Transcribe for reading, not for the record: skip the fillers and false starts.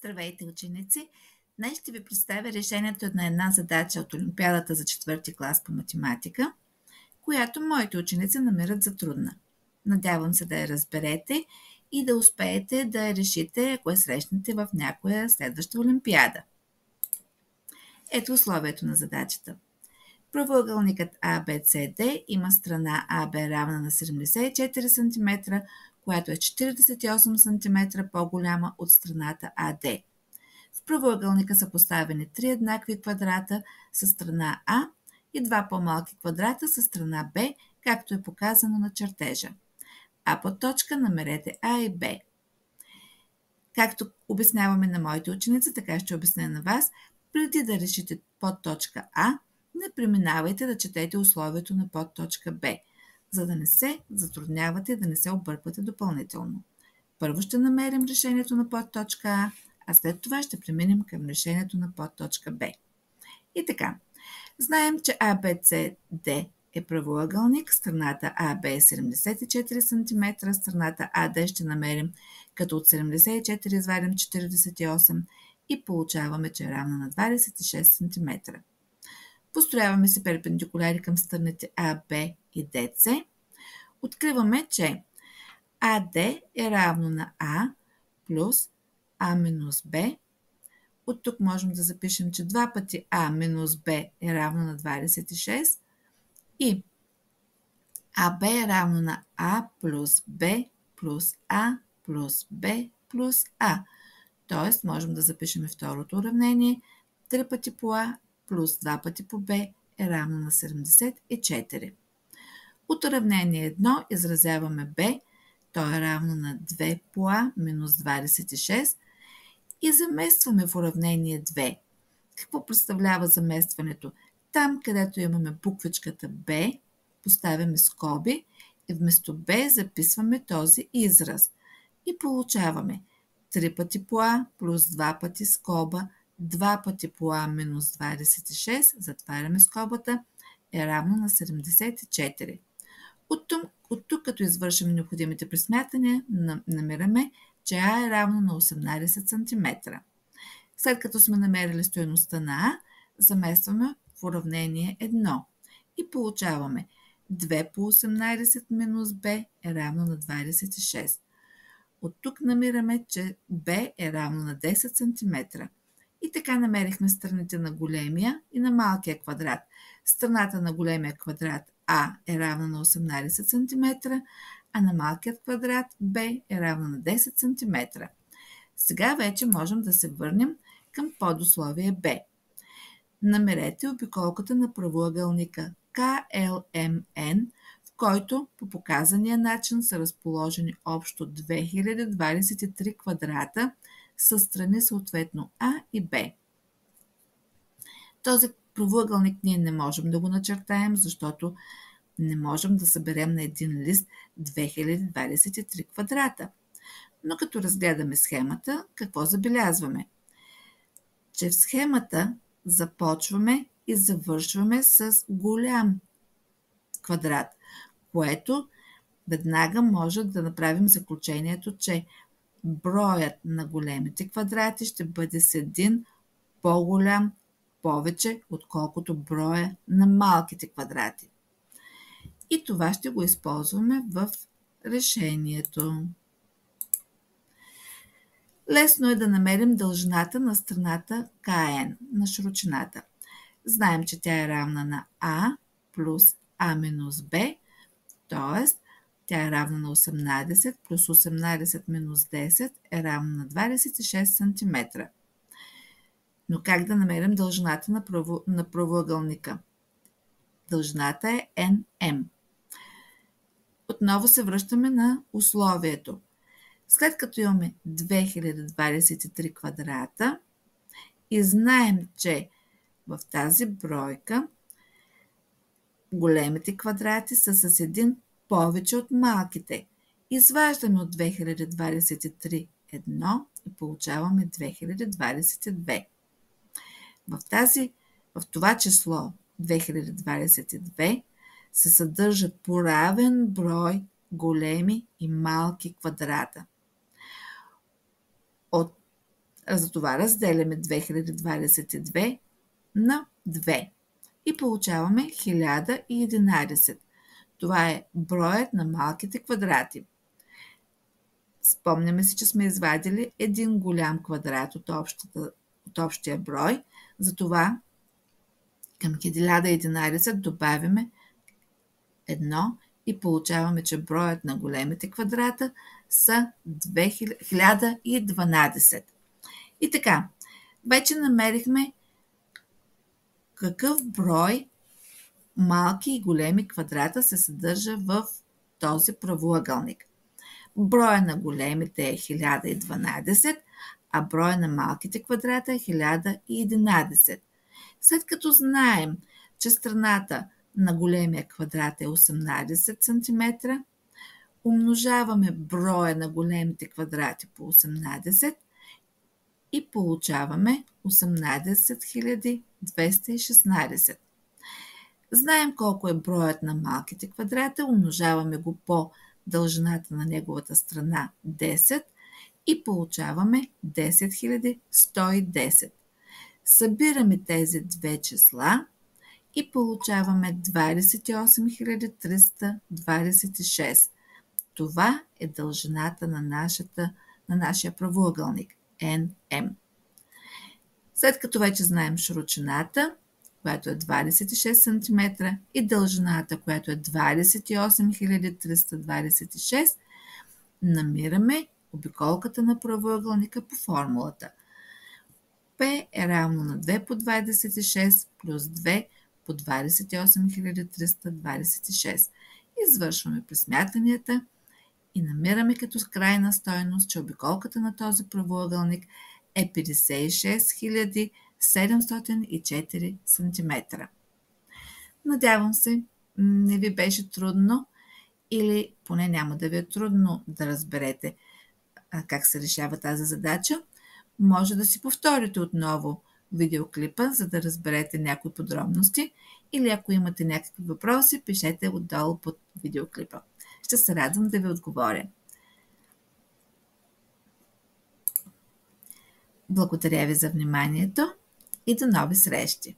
Здравейте, ученици! Днес ще ви представя решението на една задача от Олимпиадата за 4-ти клас по математика, която моите ученици намират за трудна. Надявам се да я разберете и да успеете да я решите, ако я срещнете в някоя следваща Олимпиада. Ето условието на задачата. Правоъгълникът ABCD има страна АБ равна на 74 см, която е 48 см по-голяма от страната АД. В правоъгълника са поставени 3 еднакви квадрата със страна А и 2 по-малки квадрата със страна Б, както е показано на чертежа. А под точка намерете А и Б. Както обясняваме на моите ученици, така ще обясня на вас. Преди да решите подточка А, не преминавайте да четете условието на подточка Б, за да не се затруднявате и да не се обърквате допълнително. Първо ще намерим решението на подточка А след това ще преминем към решението на подточка Б. И така, знаем, че ABCD е правоъгълник, страната АБ е 74 см, страната АД ще намерим като от 74 извадим 48 и получаваме, че е равна на 26 см. Построяваме се перпендикуляри към страните АБ и ДЦ. Откриваме, че АД е равно на А плюс А минус Б. От тук можем да запишем, че 2 пъти А минус Б е равно на 26 и АБ е равно на А плюс Б плюс А плюс Б плюс А. Тоест можем да запишем второто уравнение. 3 пъти по А плюс 2 пъти по Б е равно на 74. От уравнение 1 изразяваме Б, то е равно на 2 по А минус 26 и заместваме в уравнение 2. Какво представлява заместването? Там, където имаме буквичката Б, поставяме скоби и вместо Б записваме този израз. И получаваме 3 пъти по А плюс 2 пъти скоба, 2 пъти по А минус 26, затваряме скобата, е равно на 74. От тук, като извършим необходимите пресмятания, намираме, че А е равно на 18 см. След като сме намерили стойността на А, заместваме в уравнение 1 и получаваме 2 по 18 минус Б е равно на 26. От тук намираме, че Б е равно на 10 см. И така намерихме страните на големия и на малкия квадрат. Страната на големия квадрат А е равна на 18 см, а на малкият квадрат Б е равна на 10 см. Сега вече можем да се върнем към подусловие Б. Намерете обиколката на правоъгълника КЛМН, в който по показания начин са разположени общо 2023 квадрата със страни съответно А и Б. Този правоъгълник ние не можем да го начертаем, защото не можем да съберем на един лист 2023 квадрата. Но като разгледаме схемата, какво забелязваме? Че в схемата започваме и завършваме с голям квадрат, което веднага може да направим заключението, че броят на големите квадрати ще бъде с един по-голям повече, отколкото броя на малките квадрати. И това ще го използваме в решението. Лесно е да намерим дължината на страната КН, на широчината. Знаем, че тя е равна на А плюс А минус Б, т.е. тя е равна на 18 плюс 18 минус 10 е равна на 26 см. Но как да намерим дължината на правоъгълника? Дължината е NM. Отново се връщаме на условието. След като имаме 2023 квадрата и знаем, че в тази бройка големите квадрати са с един повече от малките. Изваждаме от 2023 1 и получаваме 2022. В това число 2022 се съдържат по равен брой големи и малки квадрата. От Затова разделяме 2022 на 2 и получаваме 1011. Това е броят на малките квадрати. Спомняме си, че сме извадили един голям квадрат от общия брой. Затова към 1011 добавяме 1 и получаваме, че броят на големите квадрата са 1012. И така, вече намерихме какъв брой малки и големи квадрата се съдържа в този правоъгълник. Броя на големите е 1012, а броя на малките квадрата е 1011. След като знаем, че страната на големия квадрат е 18 см, умножаваме броя на големите квадрати по 18 и получаваме 18216. Знаем колко е броят на малките квадрата, умножаваме го по дължината на неговата страна 10 и получаваме 10110. Събираме тези две числа и получаваме 28326. Това е дължината на нашия правоъгълник NM. След като вече знаем широчината, която е 26 см, и дължината, която е 28326, намираме обиколката на правоъгълника по формулата. P е равно на 2 по 26 плюс 2 по 28326. Извършваме пресмятанията и намираме като крайна стойност, че обиколката на този правоъгълник е 56 704 см. Надявам се, не ви беше трудно или поне няма да ви е трудно да разберете как се решава тази задача. Може да си повторите отново видеоклипа, за да разберете някои подробности, или ако имате някакви въпроси, пишете отдолу под видеоклипа. Ще се радвам да ви отговоря. Благодаря ви за вниманието и до нови срещи!